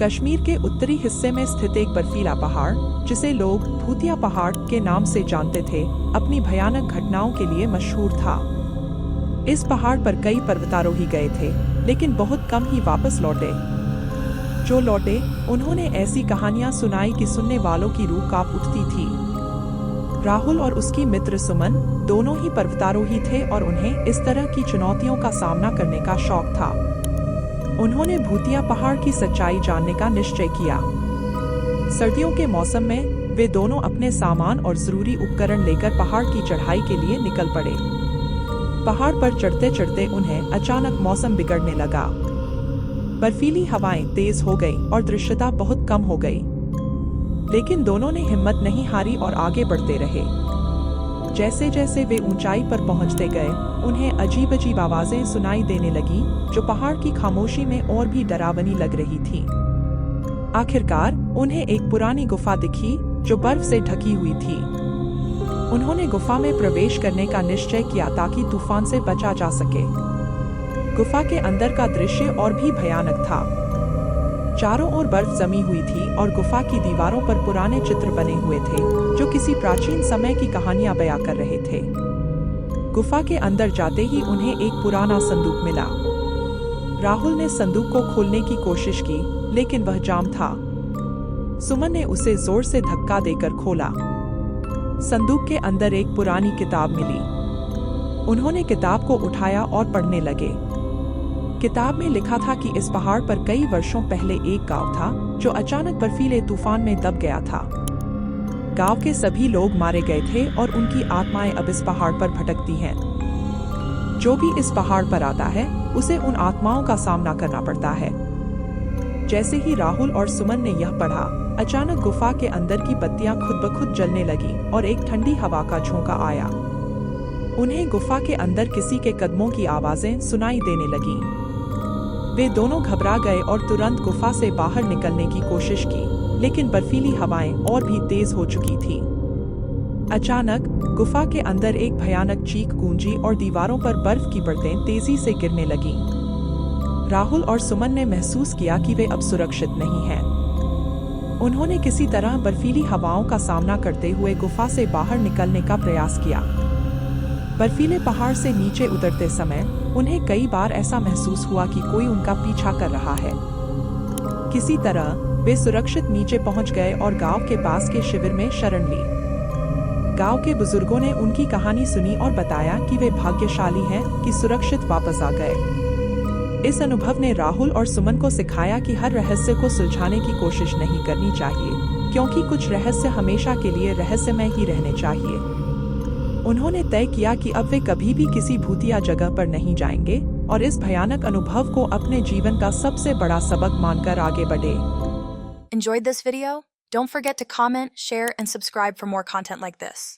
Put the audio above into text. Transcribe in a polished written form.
कश्मीर के उत्तरी हिस्से में स्थित एक बर्फीला पहाड़, जिसे लोग भूतिया पहाड़ के नाम से जानते थे, अपनी भयानक घटनाओं के लिए मशहूर था। इस पहाड़ पर कई पर्वतारोही गए थे, लेकिन बहुत कम ही वापस लौटे। जो लौटे, उन्होंने ऐसी कहानियां सुनाई कि सुनने वालों की रूह कांप उठती थी। राहुल और उसकी मित्र सुमन दोनों ही पर्वतारोही थे और उन्हें इस तरह की चुनौतियों का सामना करने का शौक था। उन्होंने भूतिया पहाड़ की सच्चाई जानने का निश्चय किया। सर्दियों के मौसम में वे दोनों अपने सामान और जरूरी उपकरण लेकर पहाड़ की चढ़ाई के लिए निकल पड़े। पहाड़ पर चढ़ते चढ़ते उन्हें अचानक मौसम बिगड़ने लगा। बर्फीली हवाएं तेज हो गई और दृश्यता बहुत कम हो गई। लेकिन दोनों ने हिम्मत नहीं हारी और आगे बढ़ते रहे। जैसे जैसे वे ऊंचाई पर पहुंचते गए, उन्हें अजीब अजीब आवाजें सुनाई देने लगी, जो पहाड़ की खामोशी में और भी डरावनी लग रही थी। आखिरकार उन्हें एक पुरानी गुफा दिखी, जो बर्फ से ढकी हुई थी। उन्होंने गुफा में प्रवेश करने का निश्चय किया ताकि तूफान से बचा जा सके। गुफा के अंदर का दृश्य और भी भयानक था। चारों ओर बर्फ जमी हुई थी और गुफा की दीवारों पर पुराने चित्र बने हुए थे, जो किसी प्राचीन समय की कहानियां बयां कर रहे थे। गुफा के अंदर जाते ही उन्हें एक पुराना संदूक मिला। राहुल ने संदूक को खोलने की कोशिश की, लेकिन वह जाम था। सुमन ने उसे जोर से धक्का देकर खोला। संदूक के अंदर एक पुरानी किताब मिली। उन्होंने किताब को उठाया और पढ़ने लगे। किताब में लिखा था कि इस पहाड़ पर कई वर्षों पहले एक गांव था, जो अचानक बर्फीले तूफान में दब गया था। गांव के सभी लोग मारे गए थे और उनकी आत्माएं अब इस पहाड़ पर भटकती हैं। जो भी इस पहाड़ पर आता है, उसे उन आत्माओं का सामना करना पड़ता है। जैसे ही राहुल और सुमन ने यह पढ़ा, अचानक गुफा के अंदर की बत्तियां खुद ब खुद जलने लगी और एक ठंडी हवा का झोंका आया। उन्हें गुफा के अंदर किसी के कदमों की आवाजें सुनाई देने लगी। वे दोनों घबरा गए और तुरंत गुफा से बाहर निकलने की कोशिश की, लेकिन बर्फीली हवाएं और भी तेज हो चुकी थी। अचानक गुफा के अंदर एक भयानक चीख गूंजी और दीवारों पर बर्फ की परतें तेजी से गिरने लगीं। राहुल और सुमन ने महसूस किया कि वे अब सुरक्षित नहीं हैं। उन्होंने किसी तरह बर्फीली हवाओं का सामना करते हुए गुफा से बाहर निकलने का प्रयास किया। बर्फीले पहाड़ से नीचे उतरते समय उन्हें कई बार ऐसा महसूस हुआ कि कोई उनका पीछा कर रहा है। किसी तरह वे सुरक्षित नीचे पहुंच गए और गांव के पास के शिविर में शरण ली। गांव के बुजुर्गों ने उनकी कहानी सुनी और बताया कि वे भाग्यशाली हैं कि सुरक्षित वापस आ गए। इस अनुभव ने राहुल और सुमन को सिखाया कि हर रहस्य को सुलझाने की कोशिश नहीं करनी चाहिए, क्योंकि कुछ रहस्य हमेशा के लिए रहस्यमय ही रहने चाहिए। उन्होंने तय किया कि अब वे कभी भी किसी भूतिया जगह पर नहीं जाएंगे और इस भयानक अनुभव को अपने जीवन का सबसे बड़ा सबक मानकर आगे बढ़े। Enjoyed this video? Don't forget to comment, share, and subscribe for more content like this.